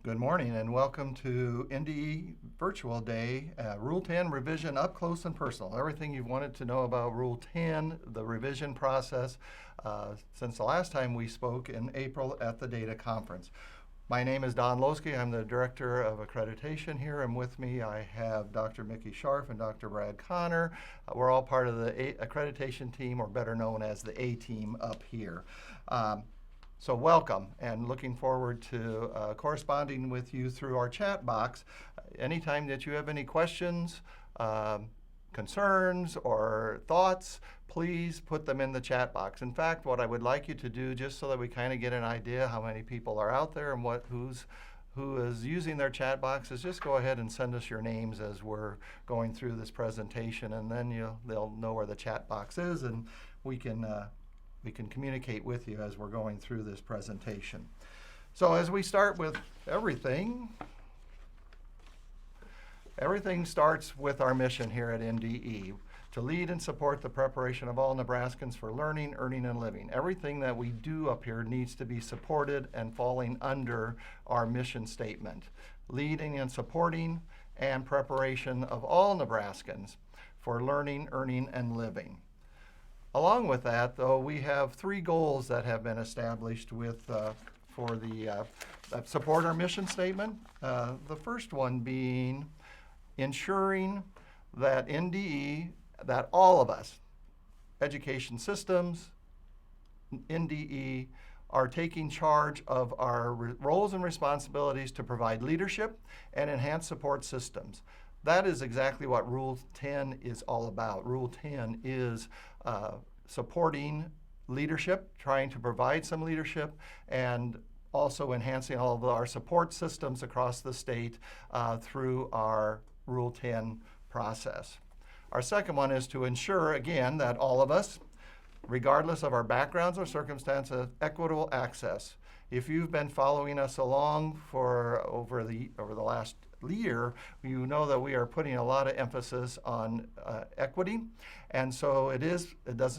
Good morning and welcome to NDE Virtual Day, Rule 10 revision up close and personal. Everything you've wanted to know about Rule 10, the revision process, since the last time we spoke in April at the data conference. My name is Don Losky. I'm the Director of Accreditation here, and with me I have Dr. Mickey Scharf and Dr. Brad Connor. We're all part of the accreditation team, or better known as the A-team up here. So welcome, and looking forward to corresponding with you through our chat box. Anytime that you have any questions, concerns, or thoughts, please put them in the chat box. In fact, what I would like you to do, just so that we kind of get an idea how many people are out there and who is using their chat box, is just go ahead and send us your names as we're going through this presentation, and then they'll know where the chat box is, and we can communicate with you as we're going through this presentation. So as we start with everything starts with our mission here at NDE, to lead and support the preparation of all Nebraskans for learning, earning, and living. Everything that we do up here needs to be supported and falling under our mission statement. Leading and supporting and preparation of all Nebraskans for learning, earning, and living. Along with that, though, we have three goals that have been established that support our mission statement. The first one being ensuring that NDE, that all of us, education systems, NDE, are taking charge of our roles and responsibilities to provide leadership and enhance support systems. That is exactly what Rule 10 is all about. Rule 10 is supporting leadership, trying to provide some leadership, and also enhancing all of our support systems across the state through our Rule 10 process. Our second one is to ensure, again, that all of us, regardless of our backgrounds or circumstances, equitable access. If you've been following us along for over the last year, you know that we are putting a lot of emphasis on equity, and so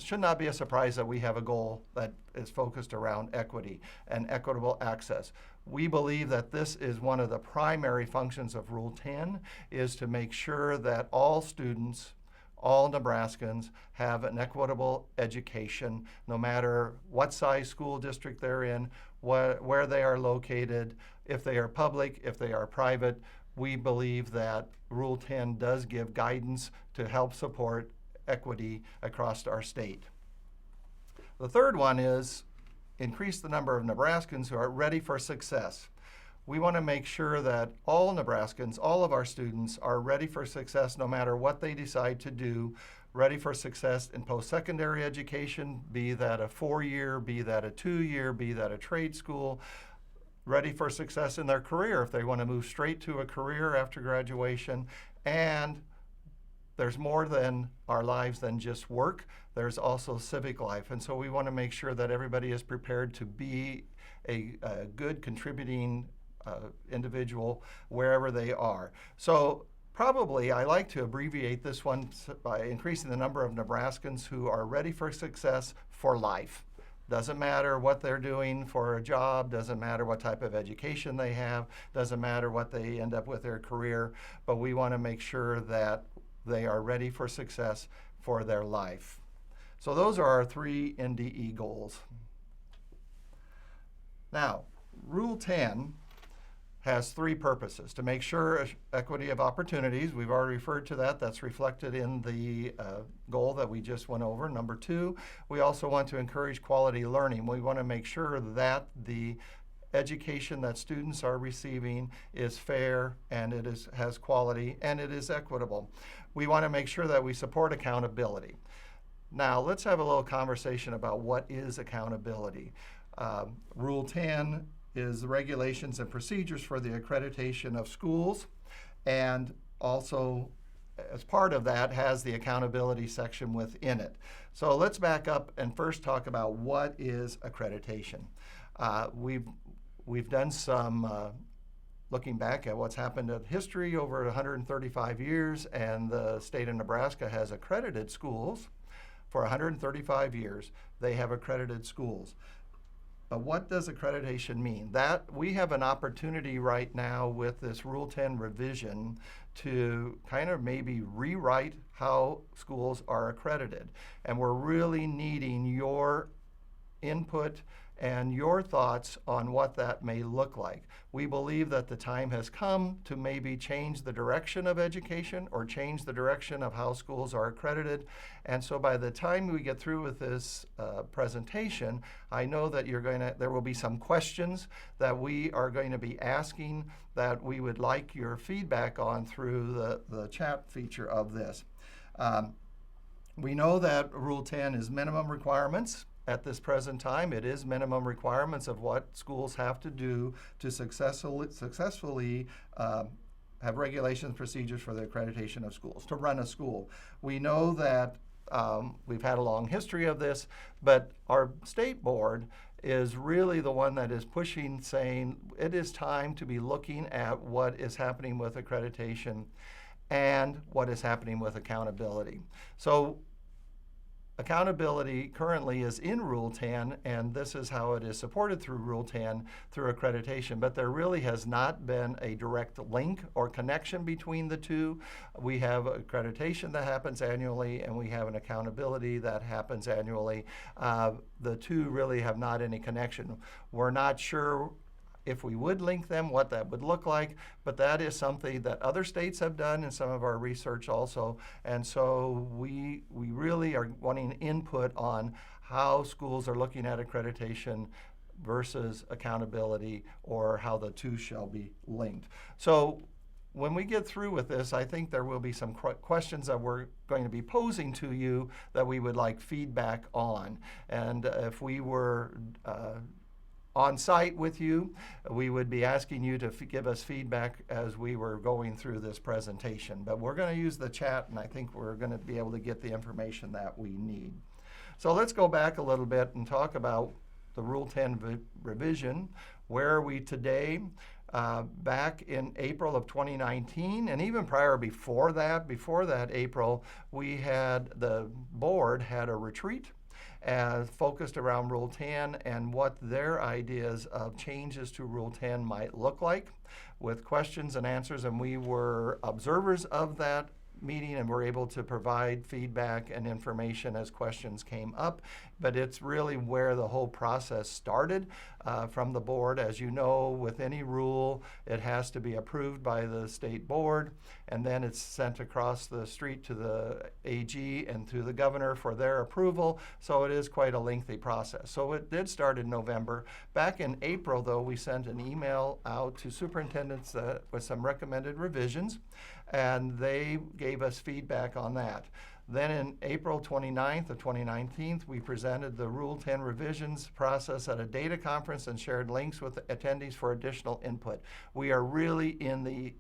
should not be a surprise that we have a goal that is focused around equity and equitable access. We believe that this is one of the primary functions of Rule 10, is to make sure that all students, all Nebraskans, have an equitable education, no matter what size school district they're in, where they are located, if they are public, if they are private. We believe that Rule 10 does give guidance to help support equity across our state. The third one is increase the number of Nebraskans who are ready for success. We want to make sure that all Nebraskans, all of our students, are ready for success no matter what they decide to do, ready for success in post-secondary education, be that a 4-year, be that a 2-year, be that a trade school, ready for success in their career if they want to move straight to a career after graduation. And there's more than our lives than just work. There's also civic life. And so we want to make sure that everybody is prepared to be a good contributing individual wherever they are. So probably I like to abbreviate this one by increasing the number of Nebraskans who are ready for success for life. Doesn't matter what they're doing for a job, doesn't matter what type of education they have, doesn't matter what they end up with their career, but we want to make sure that they are ready for success for their life. So those are our three NDE goals. Now, Rule 10 has three purposes: to make sure equity of opportunities. We've already referred to that. That's reflected in the goal that we just went over. Number 2, we also want to encourage quality learning. We want to make sure that the education that students are receiving is fair, and it has quality, and it is equitable. We want to make sure that we support accountability. Now, let's have a little conversation about what is accountability. Rule 10 is the regulations and procedures for the accreditation of schools, and also as part of that has the accountability section within it. So let's back up and first talk about what is accreditation. We've done some looking back at what's happened in history over 135 years, and the state of Nebraska has accredited schools for 135 years. They have accredited schools. But what does accreditation mean? That we have an opportunity right now with this Rule 10 revision to kind of maybe rewrite how schools are accredited. And we're really needing your input and your thoughts on what that may look like. We believe that the time has come to maybe change the direction of education or change the direction of how schools are accredited. And so by the time we get through with this presentation, I know that there will be some questions that we are going to be asking that we would like your feedback on through the chat feature of this. We know that Rule 10 is minimum requirements. At this present time, it is minimum requirements of what schools have to do to successfully have regulations and procedures for the accreditation of schools, to run a school. We know that we've had a long history of this, but our state board is really the one that is pushing, saying it is time to be looking at what is happening with accreditation and what is happening with accountability. So accountability currently is in Rule 10, and this is how it is supported through Rule 10 through accreditation. But there really has not been a direct link or connection between the two. We have accreditation that happens annually, and we have an accountability that happens annually. The two really have not any connection. We're not sure if we would link them, what that would look like, but that is something that other states have done in some of our research also. And so we really are wanting input on how schools are looking at accreditation versus accountability, or how the two shall be linked. So when we get through with this, I think there will be some questions that we're going to be posing to you that we would like feedback on. And if we were on site with you, we would be asking you to give us feedback as we were going through this presentation. But we're going to use the chat, and I think we're going to be able to get the information that we need. So let's go back a little bit and talk about the Rule 10 revision. Where are we today? Back in April of 2019, and even before that April, the board had a retreat focused around Rule 10 and what their ideas of changes to Rule 10 might look like, with questions and answers. And we were observers of that meeting and were able to provide feedback and information as questions came up. But it's really where the whole process started from the board. As you know, with any rule, it has to be approved by the state board, and then it's sent across the street to the AG and to the governor for their approval. So it is quite a lengthy process. So it did start in November. Back in April, though, we sent an email out to superintendents with some recommended revisions, and they gave us feedback on that. Then in April 29th of 2019, we presented the Rule 10 revisions process at a data conference and shared links with attendees for additional input. We are really in the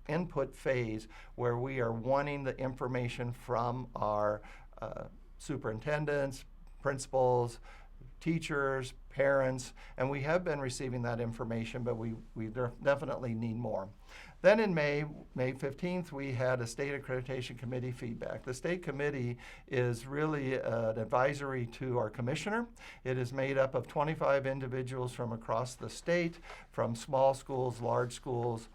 input phase where we are wanting the information from our superintendents, principals, teachers, parents, and we have been receiving that information, but we definitely need more. Then in May 15th, we had a state accreditation committee feedback. The state committee is really an advisory to our commissioner. It is made up of 25 individuals from across the state, from small schools, large schools.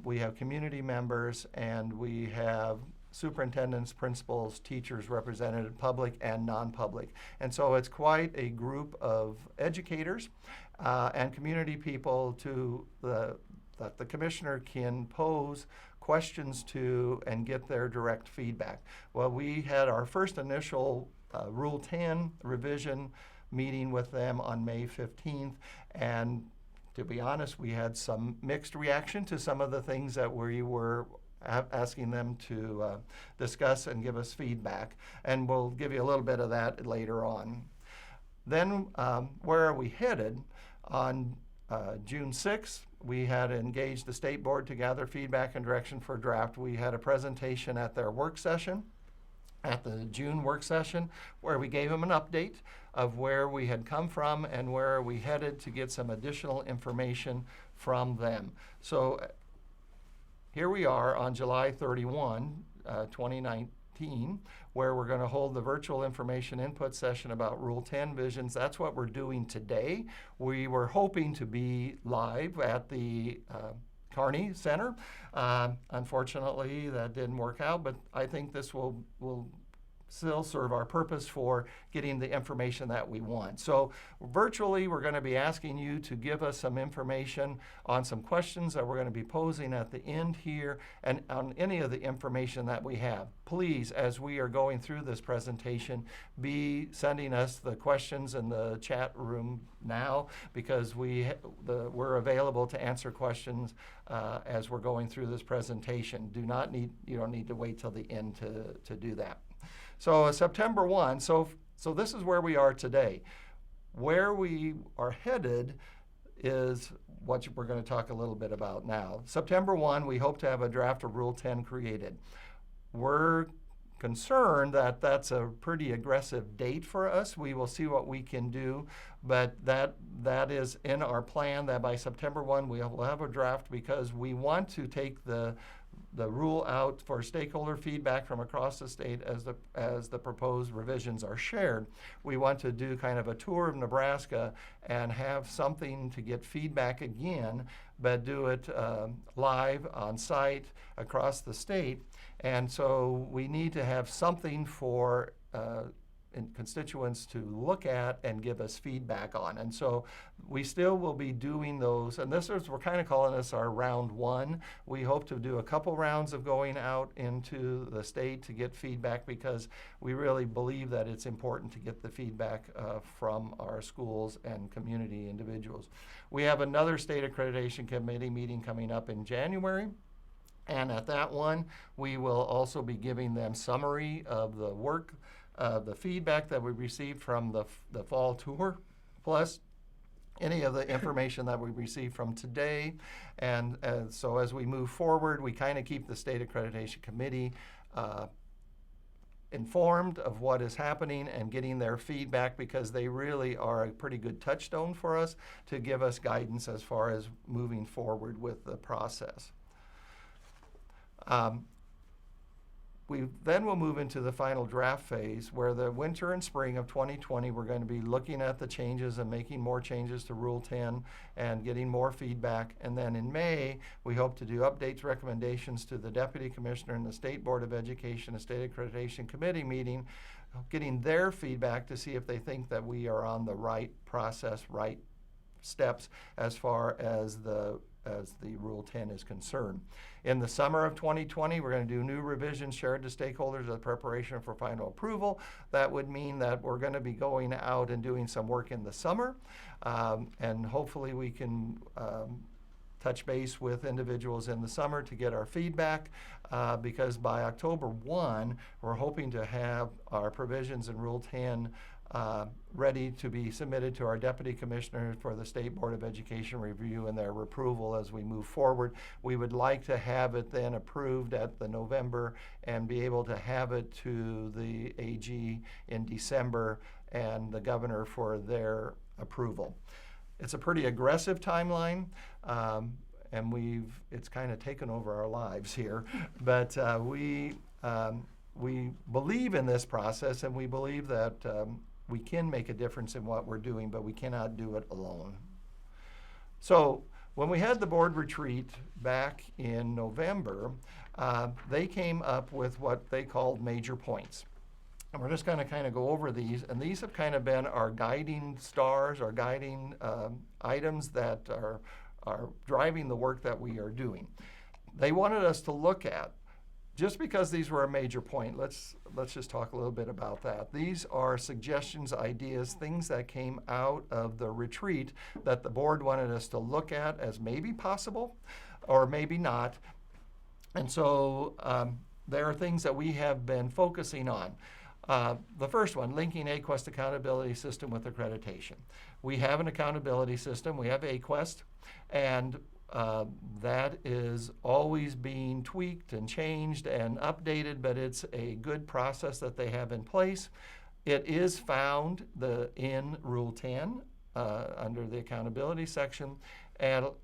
We have community members, and we have superintendents, principals, teachers represented, public and non-public. And so it's quite a group of educators and community people that the commissioner can pose questions to and get their direct feedback. Well, we had our first initial Rule 10 revision meeting with them on May 15th, and to be honest, we had some mixed reaction to some of the things that we were asking them to discuss and give us feedback, and we'll give you a little bit of that later on. Then where are we headed? On June 6th, we had engaged the state board to gather feedback and direction for draft. We had a presentation at their work session, at the June work session, where we gave them an update of where we had come from and where we headed to get some additional information from them. So here we are on July 31, 2019, 19, where we're going to hold the virtual information input session about Rule 10 visions. That's what we're doing today. We were hoping to be live at the Kearney Center. Unfortunately, that didn't work out, but I think this will still serve our purpose for getting the information that we want. So virtually, we're going to be asking you to give us some information on some questions that we're going to be posing at the end here and on any of the information that we have. Please, as we are going through this presentation, be sending us the questions in the chat room now, because we're available to answer questions as we're going through this presentation. You don't need to wait till the end to do that. So September 1, so this is where we are today. Where we are headed is what we're going to talk a little bit about now. September 1, we hope to have a draft of Rule 10 created. We're concerned that that's a pretty aggressive date for us. We will see what we can do, but that is in our plan that by September 1 we will have a draft, because we want to take the rule out for stakeholder feedback from across the state as the proposed revisions are shared. We want to do kind of a tour of Nebraska and have something to get feedback again, but do it live on site across the state. And so we need to have something for constituents to look at and give us feedback on. And so we still will be doing those, and we're kind of calling this our round 1. We hope to do a couple rounds of going out into the state to get feedback, because we really believe that it's important to get the feedback from our schools and community individuals. We have another state accreditation committee meeting coming up in January. And at that one, we will also be giving them summary of the work, the feedback that we received from the fall tour, plus any of the information that we received from today. And so as we move forward, we kind of keep the State Accreditation Committee informed of what is happening and getting their feedback, because they really are a pretty good touchstone for us to give us guidance as far as moving forward with the process. We then will move into the final draft phase, where the winter and spring of 2020, we're going to be looking at the changes and making more changes to Rule 10 and getting more feedback. And then in May, we hope to do updates, recommendations to the Deputy Commissioner and the State Board of Education, a State Accreditation Committee meeting, getting their feedback to see if they think that we are on the right process, right steps as far as the Rule 10 is concerned. In the summer of 2020, we're going to do new revisions shared to stakeholders as preparation for final approval. That would mean that we're going to be going out and doing some work in the summer, and hopefully we can touch base with individuals in the summer to get our feedback, because by October 1, we're hoping to have our provisions in Rule 10 ready to be submitted to our Deputy Commissioner for the State Board of Education review and their approval as we move forward. We would like to have it then approved at the November and be able to have it to the AG in December and the governor for their approval. It's a pretty aggressive timeline, and it's kind of taken over our lives here, but we believe in this process, and we believe that we can make a difference in what we're doing, but we cannot do it alone. So when we had the board retreat back in November, they came up with what they called major points. And we're just going to kind of go over these, and these have kind of been our guiding stars, our guiding items that are driving the work that we are doing. They wanted us to look at, just because these were a major point, let's just talk a little bit about that. These are suggestions, ideas, things that came out of the retreat that the board wanted us to look at as maybe possible or maybe not. And so there are things that we have been focusing on. The first one, linking AQuest accountability system with accreditation. We have an accountability system, we have AQuest, and that is always being tweaked and changed and updated, but it's a good process that they have in place. It is found in Rule 10 under the accountability section, but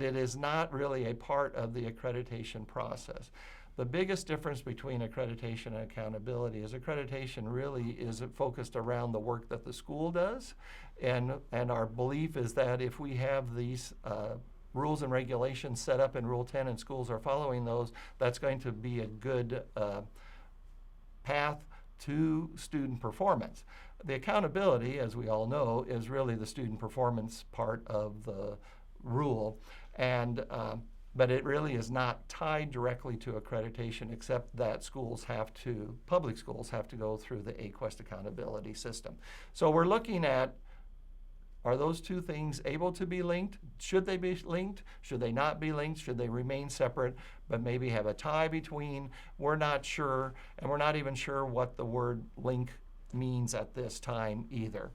it is not really a part of the accreditation process. The biggest difference between accreditation and accountability is accreditation really is focused around the work that the school does. And our belief is that if we have these rules and regulations set up in Rule 10 and schools are following those, that's going to be a good path to student performance. The accountability, as we all know, is really the student performance part of the rule, and but it really is not tied directly to accreditation, except that public schools have to go through the AQuest accountability system. So we're looking at, are those two things able to be linked? Should they be linked? Should they not be linked? Should they remain separate, but maybe have a tie between? We're not sure, and we're not even sure what the word link means at this time either.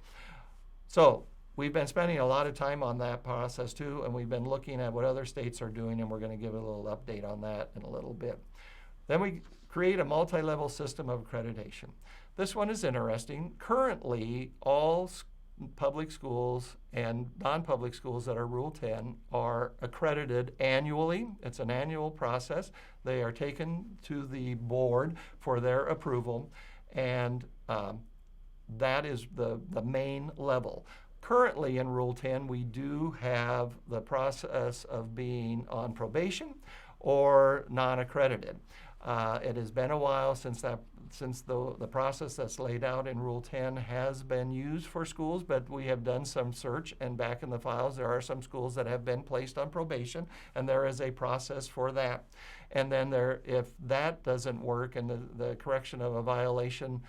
So we've been spending a lot of time on that process too, and we've been looking at what other states are doing, and we're going to give a little update on that in a little bit. Then we create a multi-level system of accreditation. This one is interesting. Currently, all public schools and non-public schools that are Rule 10 are accredited annually. It's an annual process. They are taken to the board for their approval, and that is the main level. Currently in Rule 10, we do have the process of being on probation or non-accredited. It has been a while since the process that's laid out in Rule 10 has been used for schools, but we have done some search, and back in the files there are some schools that have been placed on probation, and there is a process for that. And then if that doesn't work and the correction of a violation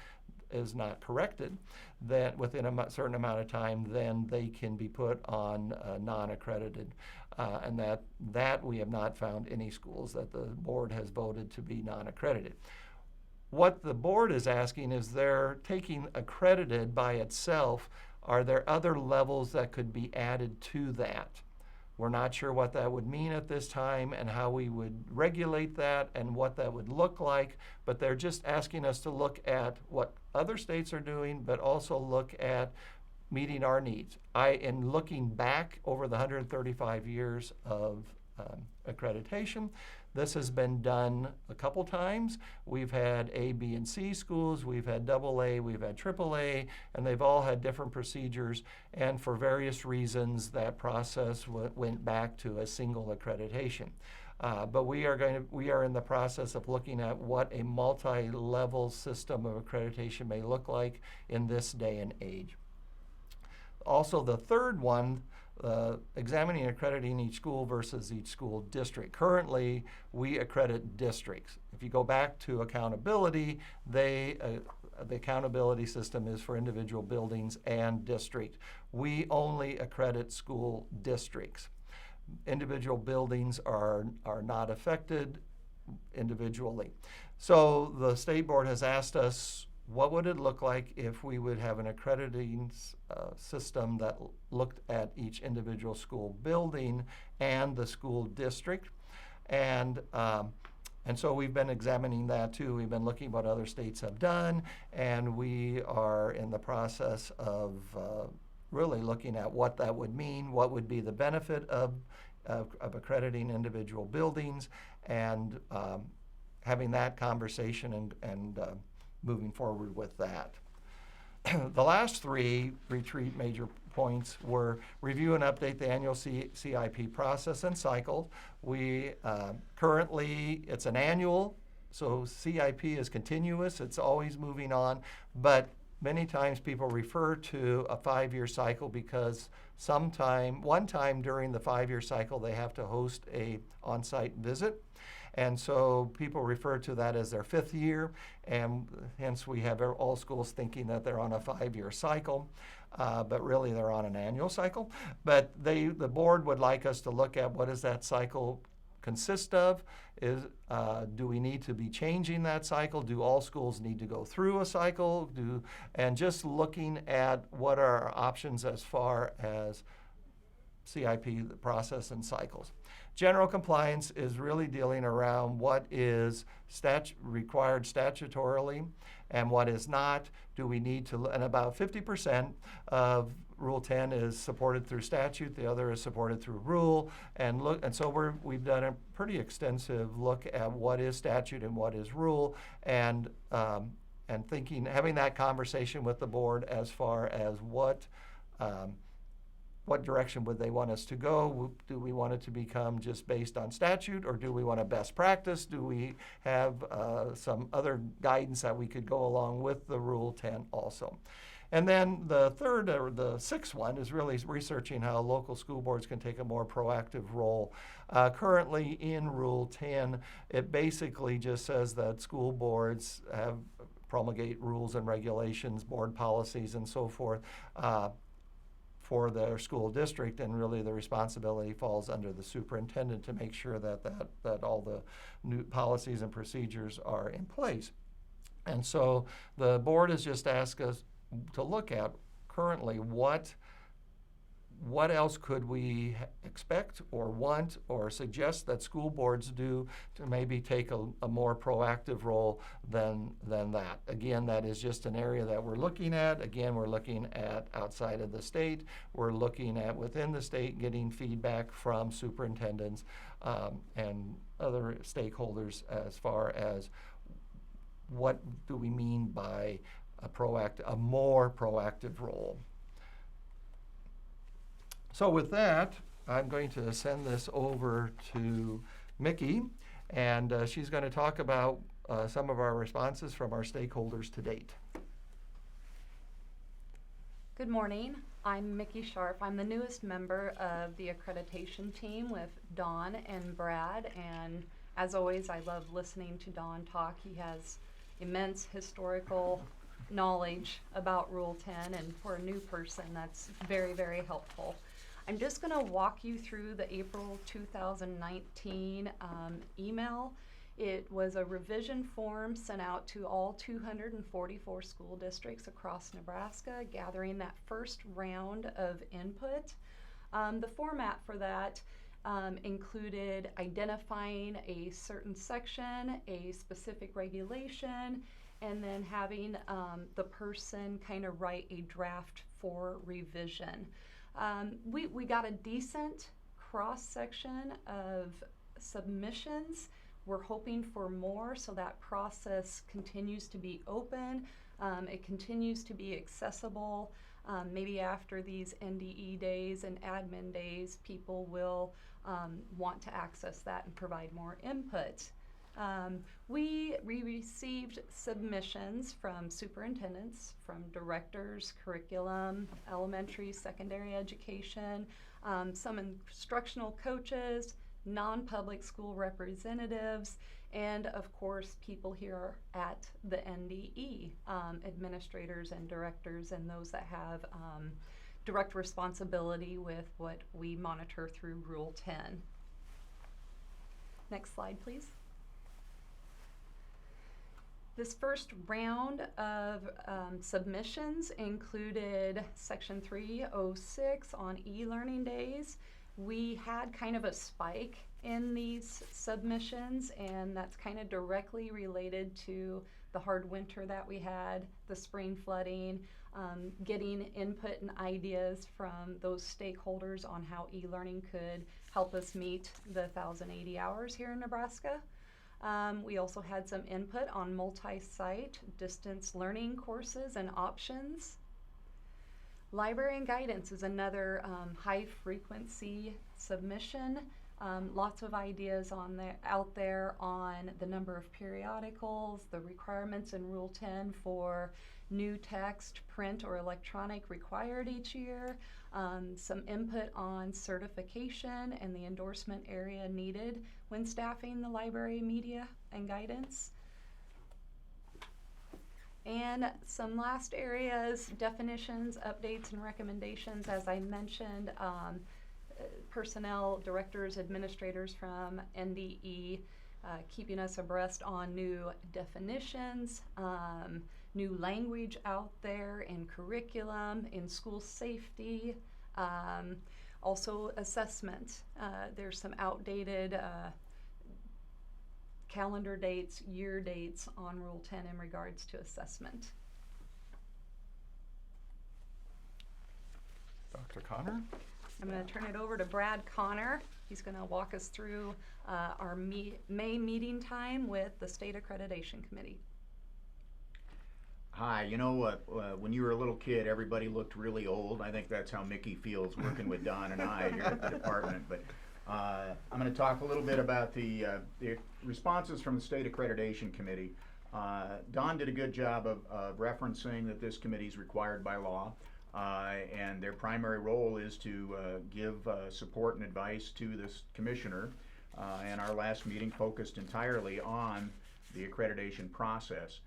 is not corrected, then within a certain amount of time, then they can be put on non-accredited. And that we have not found any schools that the board has voted to be non-accredited. What the board is asking is, they're taking accredited by itself. Are there other levels that could be added to that? We're not sure what that would mean at this time and how we would regulate that and what that would look like, but they're just asking us to look at what other states are doing, but also look at meeting our needs. In looking back over the 135 years of accreditation, this has been done a couple times. We've had A, B, and C schools, we've had AA, we've had AAA, and they've all had different procedures, and for various reasons that process went back to a single accreditation. But we are in the process of looking at what a multi-level system of accreditation may look like in this day and age. Also, the third one, examining and accrediting each school versus each school district. Currently, we accredit districts. If you go back to accountability, the accountability system is for individual buildings and district. We only accredit school districts. Individual buildings are not affected individually. So the state board has asked us, what would it look like if we would have an accrediting system that looked at each individual school building and the school district? And so we've been examining that too. We've been looking what other states have done, and we are in the process of really looking at what that would mean, what would be the benefit of accrediting individual buildings, and having that conversation and moving forward with that. The last three retreat major points were review and update the annual CIP process and cycle. We currently, it's an annual, so CIP is continuous, it's always moving on, but many times people refer to a 5-year cycle because one time during the 5-year cycle they have to host a on-site visit. And so people refer to that as their 5th year, and hence we have all schools thinking that they're on a 5-year cycle, but really they're on an annual cycle. But the board would like us to look at what does that cycle consist of? Do we need to be changing that cycle? Do all schools need to go through a cycle? And just looking at what are our options as far as CIP, the process and cycles. General compliance is really dealing around what is required statutorily and what is not. Do we need to, and about 50% of Rule 10 is supported through statute, the other is supported through rule, and so we've done a pretty extensive look at what is statute and what is rule, and having that conversation with the board as far as what direction would they want us to go? Do we want it to become just based on statute, or do we want a best practice? Do we have some other guidance that we could go along with the Rule 10 also? And then the third, or the sixth one, is really researching how local school boards can take a more proactive role. Currently in Rule 10, it basically just says that school boards promulgate rules and regulations, board policies, and so forth for their school district, and really the responsibility falls under the superintendent to make sure that all the new policies and procedures are in place. And so the board has just asked us to look at currently what else could we expect or want or suggest that school boards do to maybe take a more proactive role than that. Again, that is just an area that we're looking at. Again, we're looking at outside of the state. We're looking at within the state, getting feedback from superintendents and other stakeholders as far as what do we mean by a more proactive role. So with that, I'm going to send this over to Mickey, and she's going to talk about some of our responses from our stakeholders to date. Good morning. I'm Mickey Sharp. I'm the newest member of the accreditation team with Don and Brad, and as always, I love listening to Don talk. He has immense historical knowledge about Rule 10, and for a new person, that's very, very helpful. I'm just going to walk you through the April 2019 email. It was a revision form sent out to all 244 school districts across Nebraska, gathering that first round of input. The format for that included identifying a certain section, a specific regulation, and then having the person kind of write a draft for revision. We got a decent cross-section of submissions. We're hoping for more, so that process continues to be open. It continues to be accessible. Maybe after these NDE days and admin days, people will want to access that and provide more input. We received submissions from superintendents, from directors, curriculum, elementary, secondary education, some instructional coaches, non-public school representatives, and of course people here at the NDE, administrators and directors, and those that have direct responsibility with what we monitor through Rule 10. Next slide, please. This first round of submissions included Section 306 on e-learning days. We had kind of a spike in these submissions, and that's kind of directly related to the hard winter that we had, the spring flooding, getting input and ideas from those stakeholders on how e-learning could help us meet the 1,080 hours here in Nebraska. We also had some input on multi-site distance learning courses and options. Library and guidance is another high frequency submission. Lots of ideas out there on the number of periodicals, the requirements in Rule 10 for new text, print, or electronic required each year, some input on certification and the endorsement area needed when staffing the library, media, and guidance. And some last areas, definitions, updates, and recommendations. As I mentioned, personnel, directors, administrators from NDE keeping us abreast on new definitions, new language out there in curriculum, in school safety, also assessment. There's some outdated calendar dates, year dates on Rule 10 in regards to assessment. Dr. Connor? I'm going to turn it over to Brad Connor. He's going to walk us through our May meeting time with the State Accreditation Committee. Hi, you know what? When you were a little kid, everybody looked really old. I think that's how Mickey feels working with Don and I here at the department. But I'm going to talk a little bit about the responses from the State Accreditation Committee. Don did a good job of referencing that this committee is required by law, and their primary role is to give support and advice to this commissioner. And our last meeting focused entirely on the accreditation process.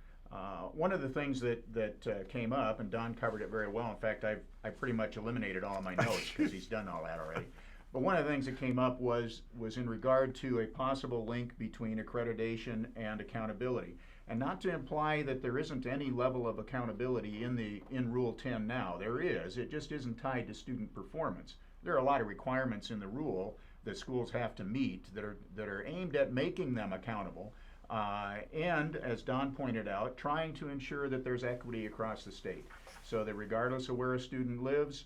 One of the things that came up, and Don covered it very well. In fact, I pretty much eliminated all of my notes because he's done all that already. But one of the things that came up was in regard to a possible link between accreditation and accountability. And not to imply that there isn't any level of accountability in Rule 10 now. There is. It just isn't tied to student performance. There are a lot of requirements in the rule that schools have to meet that are aimed at making them accountable. And as Don pointed out, trying to ensure that there's equity across the state, so that regardless of where a student lives,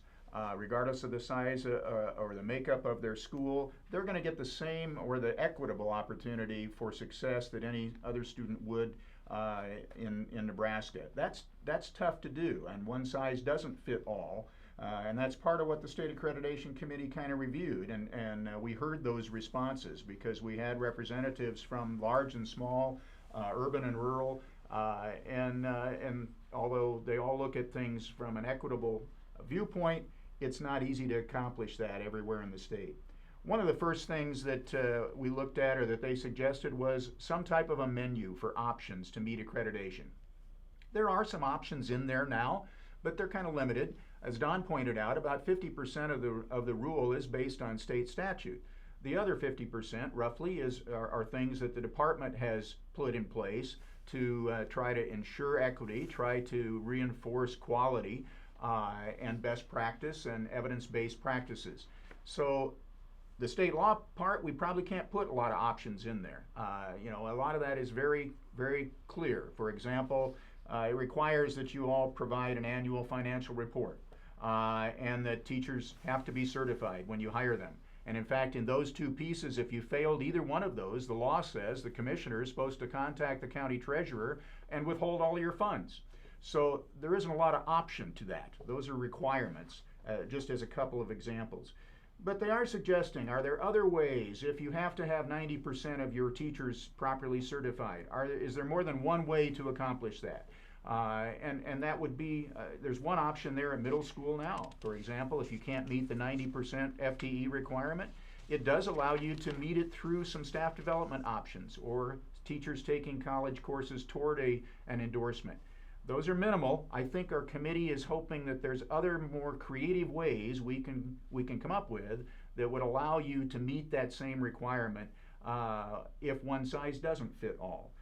regardless of the size or the makeup of their school, they're going to get the same or the equitable opportunity for success that any other student would in Nebraska. That's tough to do, and one size doesn't fit all. And that's part of what the State Accreditation Committee kind of reviewed, and we heard those responses because we had representatives from large and small, urban and rural, and although they all look at things from an equitable viewpoint, it's not easy to accomplish that everywhere in the state. One of the first things that we looked at or that they suggested was some type of a menu for options to meet accreditation. There are some options in there now, but they're kind of limited. As Don pointed out, about 50% of the rule is based on state statute. The other 50%, roughly, are things that the department has put in place to try to ensure equity, try to reinforce quality and best practice and evidence-based practices. So the state law part, we probably can't put a lot of options in there. A lot of that is very, very clear. For example, it requires that you all provide an annual financial report. And that teachers have to be certified when you hire them. And in fact, in those two pieces, if you failed either one of those, the law says the commissioner is supposed to contact the county treasurer and withhold all your funds. So there isn't a lot of option to that. Those are requirements, just as a couple of examples. But they are suggesting, are there other ways, if you have to have 90% of your teachers properly certified, is there more than one way to accomplish that? And that would be, there's one option there at middle school now. For example, if you can't meet the 90% FTE requirement, it does allow you to meet it through some staff development options or teachers taking college courses toward an endorsement. Those are minimal. I think our committee is hoping that there's other more creative ways we can come up with that would allow you to meet that same requirement if one size doesn't fit all.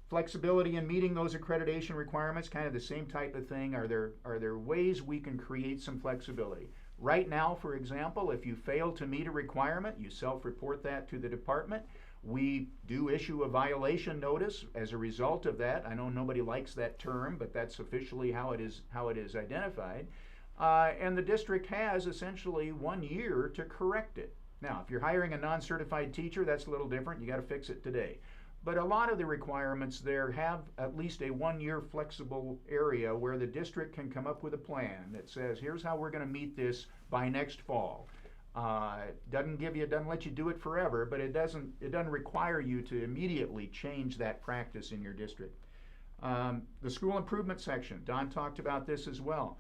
Flexibility in meeting those accreditation requirements, kind of the same type of thing. Are there ways we can create some flexibility? Right now, for example, if you fail to meet a requirement, you self-report that to the department. We do issue a violation notice as a result of that. I know nobody likes that term, but that's officially how it is identified. And the district has essentially 1 year to correct it. Now, if you're hiring a non-certified teacher, that's a little different. You got to fix it today. But a lot of the requirements there have at least a 1 year flexible area where the district can come up with a plan that says, here's how we're going to meet this by next fall. Doesn't let you do it forever, but it doesn't require you to immediately change that practice in your district. The school improvement section, Don talked about this as well.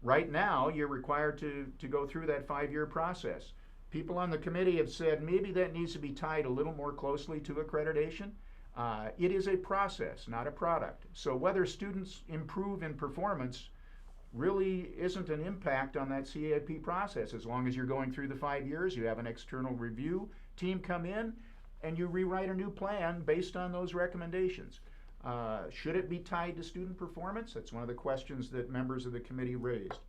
Right now, you're required to go through that 5-year process. People on the committee have said maybe that needs to be tied a little more closely to accreditation. It is a process, not a product. So whether students improve in performance really isn't an impact on that CAP process. As long as you're going through the 5 years, you have an external review team come in and you rewrite a new plan based on those recommendations. Should it be tied to student performance? That's one of the questions that members of the committee raised.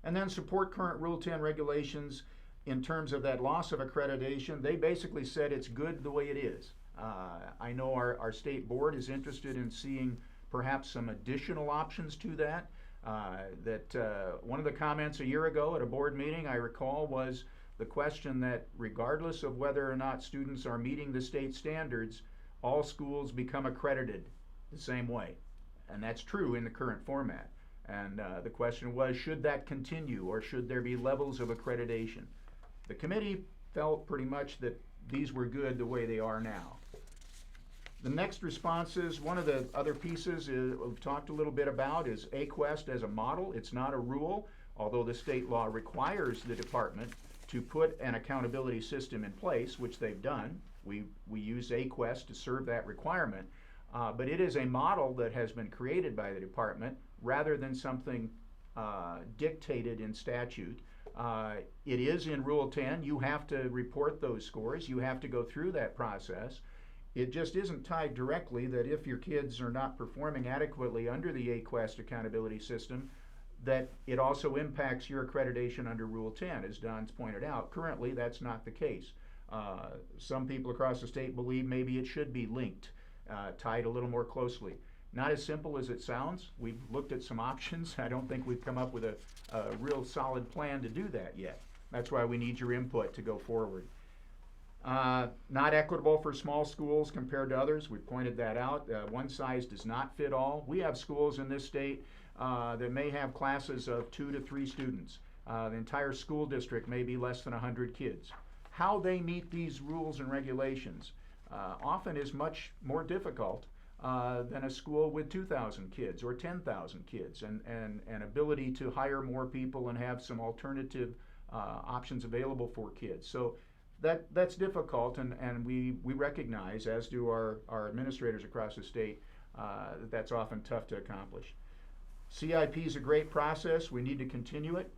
And then support current Rule 10 regulations in terms of that loss of accreditation. They basically said it's good the way it is. I know our state board is interested in seeing perhaps some additional options to that. One of the comments a year ago at a board meeting, I recall, was the question that regardless of whether or not students are meeting the state standards, all schools become accredited the same way. And that's true in the current format. And the question was, should that continue, or should there be levels of accreditation? The committee felt pretty much that these were good the way they are now. The next responses, one of the other pieces we've talked a little bit about is AQuest as a model. It's not a rule, although the state law requires the department to put an accountability system in place, which they've done. We use AQuest to serve that requirement, but it is a model that has been created by the department rather than something dictated in statute. It is in Rule 10. You have to report those scores. You have to go through that process. It just isn't tied directly that if your kids are not performing adequately under the AQuest accountability system, that it also impacts your accreditation under Rule 10, as Don's pointed out. Currently, that's not the case. Some people across the state believe maybe it should be linked, tied a little more closely. Not as simple as it sounds. We've looked at some options. I don't think we've come up with a real solid plan to do that yet. That's why we need your input to go forward. Not equitable for small schools compared to others. We pointed that out. One size does not fit all. We have schools in this state that may have classes of 2 to 3 students. The entire school district may be less than 100 kids. How they meet these rules and regulations often is much more difficult than a school with 2,000 kids or 10,000 kids, and ability to hire more people and have some alternative options available for kids. So that's difficult, and we recognize, as do our administrators across the state, that that's often tough to accomplish. CIP is a great process. We need to continue it.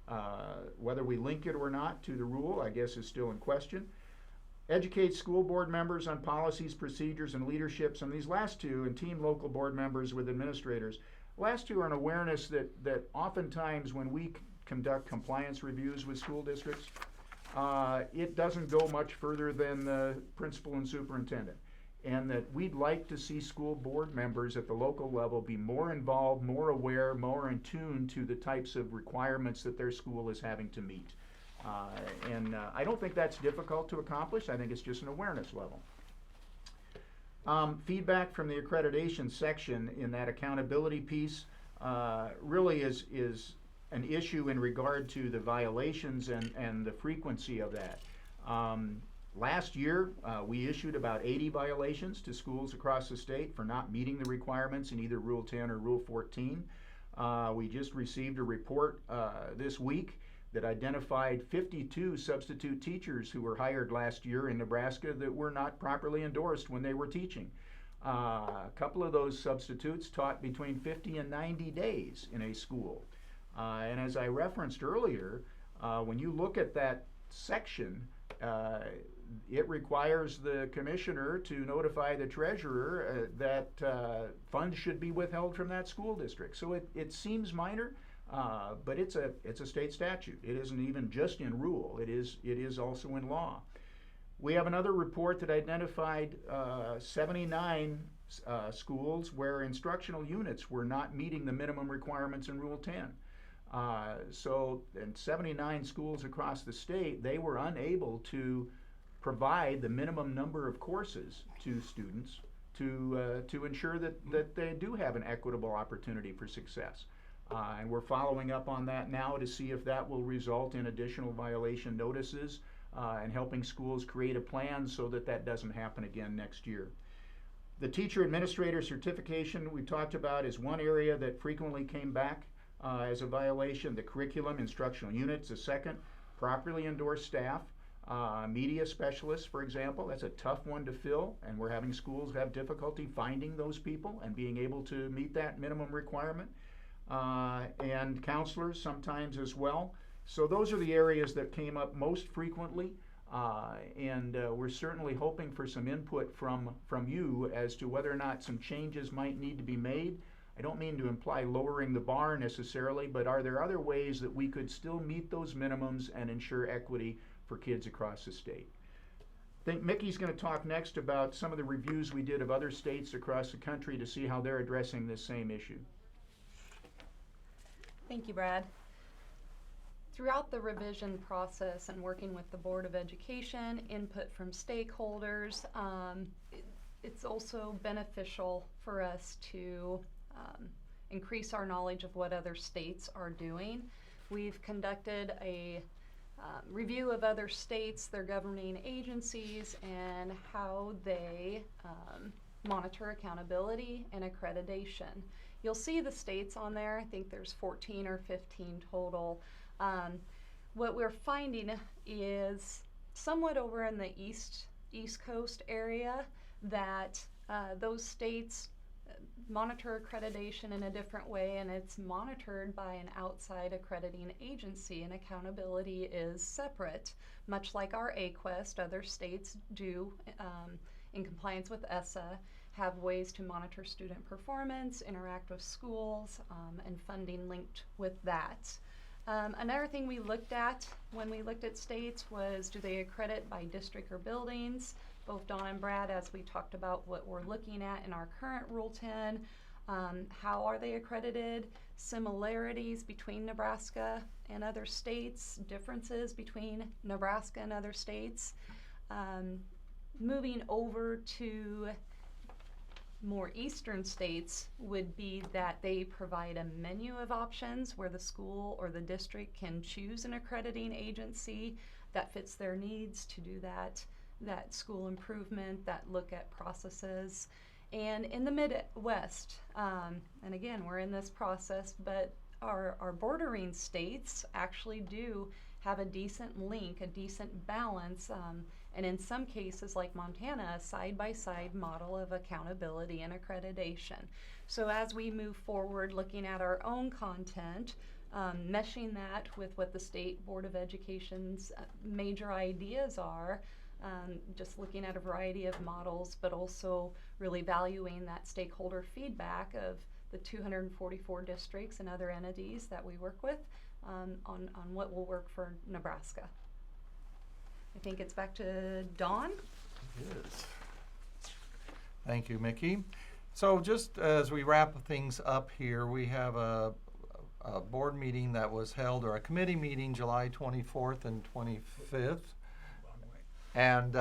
Whether we link it or not to the rule, I guess, is still in question. Educate school board members on policies, procedures, and leaderships. And these last two, and team local board members with administrators. Last two are an awareness that oftentimes when we conduct compliance reviews with school districts, it doesn't go much further than the principal and superintendent. And that we'd like to see school board members at the local level be more involved, more aware, more in tune to the types of requirements that their school is having to meet. I don't think that's difficult to accomplish. I think it's just an awareness level. Feedback from the accreditation section in that accountability piece really is an issue in regard to the violations and the frequency of that. Last year, we issued about 80 violations to schools across the state for not meeting the requirements in either Rule 10 or Rule 14. We just received a report this week that identified 52 substitute teachers who were hired last year in Nebraska that were not properly endorsed when they were teaching. A couple of those substitutes taught between 50 and 90 days in a school. And as I referenced earlier, when you look at that section, it requires the commissioner to notify the treasurer that funds should be withheld from that school district. So it seems minor, but it's a state statute. It isn't even just in rule. It is also in law. We have another report that identified 79 schools where instructional units were not meeting the minimum requirements in Rule 10. So in 79 schools across the state, they were unable to provide the minimum number of courses to students to ensure that they do have an equitable opportunity for success. And we're following up on that now to see if that will result in additional violation notices and helping schools create a plan so that that doesn't happen again next year. The teacher administrator certification we talked about is one area that frequently came back as a violation. The curriculum, instructional units, a second. Properly endorsed staff, media specialists, for example, that's a tough one to fill, and we're having schools have difficulty finding those people and being able to meet that minimum requirement. And counselors sometimes as well. So those are the areas that came up most frequently, and we're certainly hoping for some input from you as to whether or not some changes might need to be made. I don't mean to imply lowering the bar necessarily, but are there other ways that we could still meet those minimums and ensure equity for kids across the state? I think Mickey's going to talk next about some of the reviews we did of other states across the country to see how they're addressing this same issue. Thank you, Brad. Throughout the revision process and working with the Board of Education, input from stakeholders, it's also beneficial for us to increase our knowledge of what other states are doing. We've conducted a review of other states, their governing agencies, and how they monitor accountability and accreditation. You'll see the states on there. I think there's 14 or 15 total. What we're finding is somewhat over in the East Coast area that those states monitor accreditation in a different way, and it's monitored by an outside accrediting agency, and accountability is separate. Much like our AQuest, other states do, in compliance with ESSA, have ways to monitor student performance, interact with schools, and funding linked with that. Another thing we looked at when we looked at states was, do they accredit by district or buildings? Both Dawn and Brad, as we talked about what we're looking at in our current Rule 10, how are they accredited? Similarities between Nebraska and other states, differences between Nebraska and other states. Moving over to more eastern states would be that they provide a menu of options where the school or the district can choose an accrediting agency that fits their needs to do that school improvement, that look at processes. And in the Midwest, and again, we're in this process, but our bordering states actually do have a decent link, a decent balance, and in some cases, like Montana, a side-by-side model of accountability and accreditation. So as we move forward looking at our own content, meshing that with what the State Board of Education's major ideas are, just looking at a variety of models, but also really valuing that stakeholder feedback of the 244 districts and other entities that we work with on what will work for Nebraska. I think it's back to Dawn. It is. Thank you, Mickey. So just as we wrap things up here, we have a board meeting that was held, or a committee meeting, July 24th and 25th. And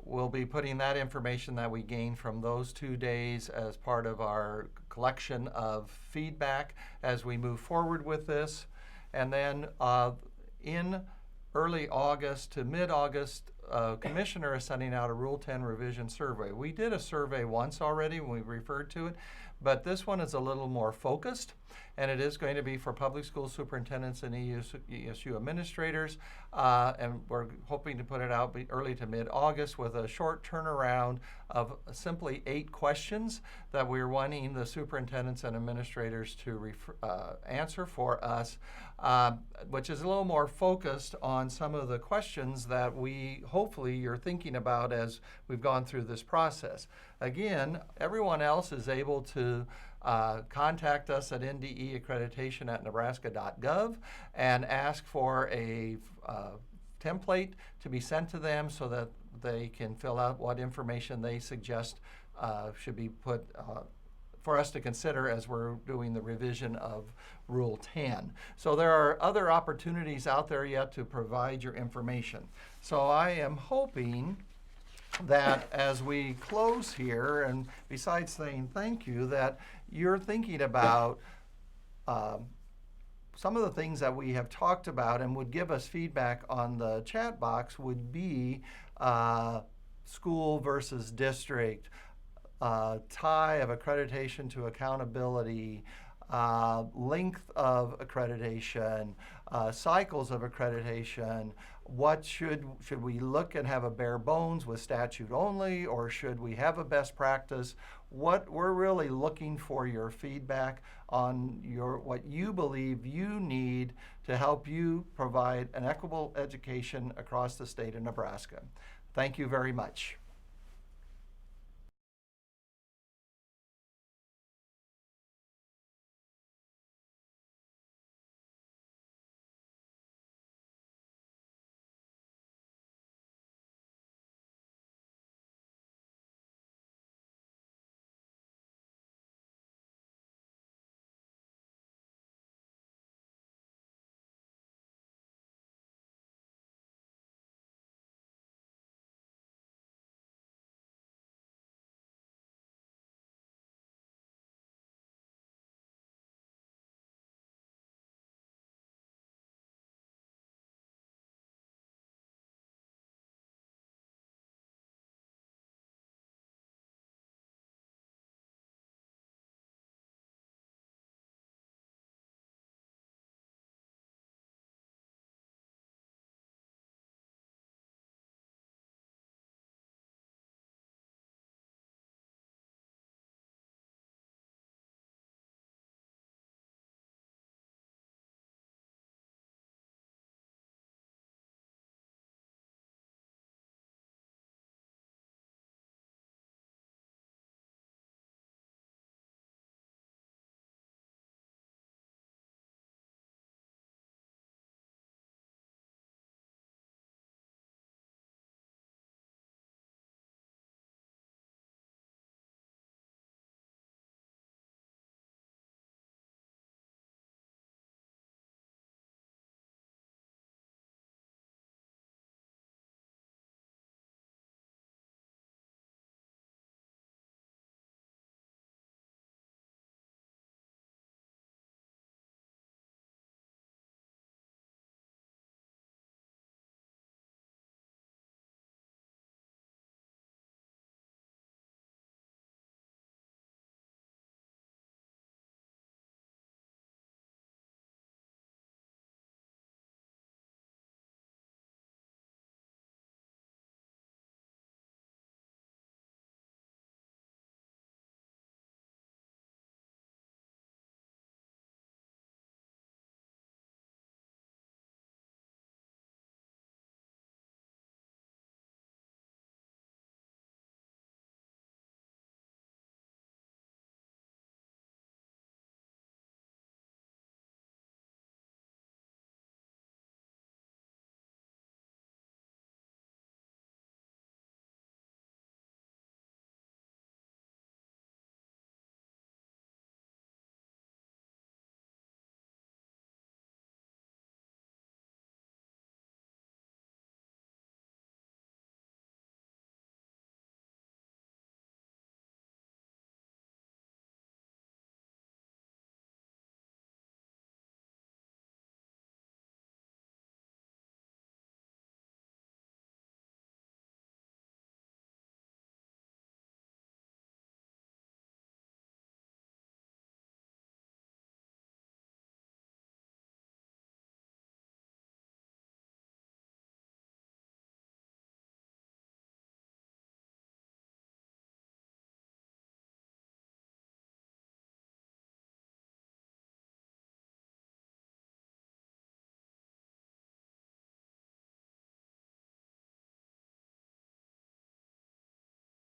we'll be putting that information that we gained from those 2 days as part of our collection of feedback as we move forward with this. And then in early August to mid-August, Commissioner is sending out a Rule 10 revision survey. We did a survey once already when we referred to it, but this one is a little more focused, and it is going to be for public school superintendents and ESU administrators, and we're hoping to put it out early to mid-August with a short turnaround of simply 8 questions that we're wanting the superintendents and administrators to answer for us, which is a little more focused on some of the questions that hopefully you're thinking about as we've gone through this process. Again, everyone else is able to contact us at ndeaccreditation@nebraska.gov and ask for a template to be sent to them so that they can fill out what information they suggest should be put for us to consider as we're doing the revision of Rule 10. So there are other opportunities out there yet to provide your information. So I am hoping that as we close here, and besides saying thank you, that you're thinking about some of the things that we have talked about and would give us feedback on the chat box would be school versus district, tie of accreditation to accountability, length of accreditation, cycles of accreditation. What should we look and have a bare bones with statute only, or should we have a best practice? What we're really looking for your feedback on what you believe you need to help you provide an equitable education across the state of Nebraska. Thank you very much.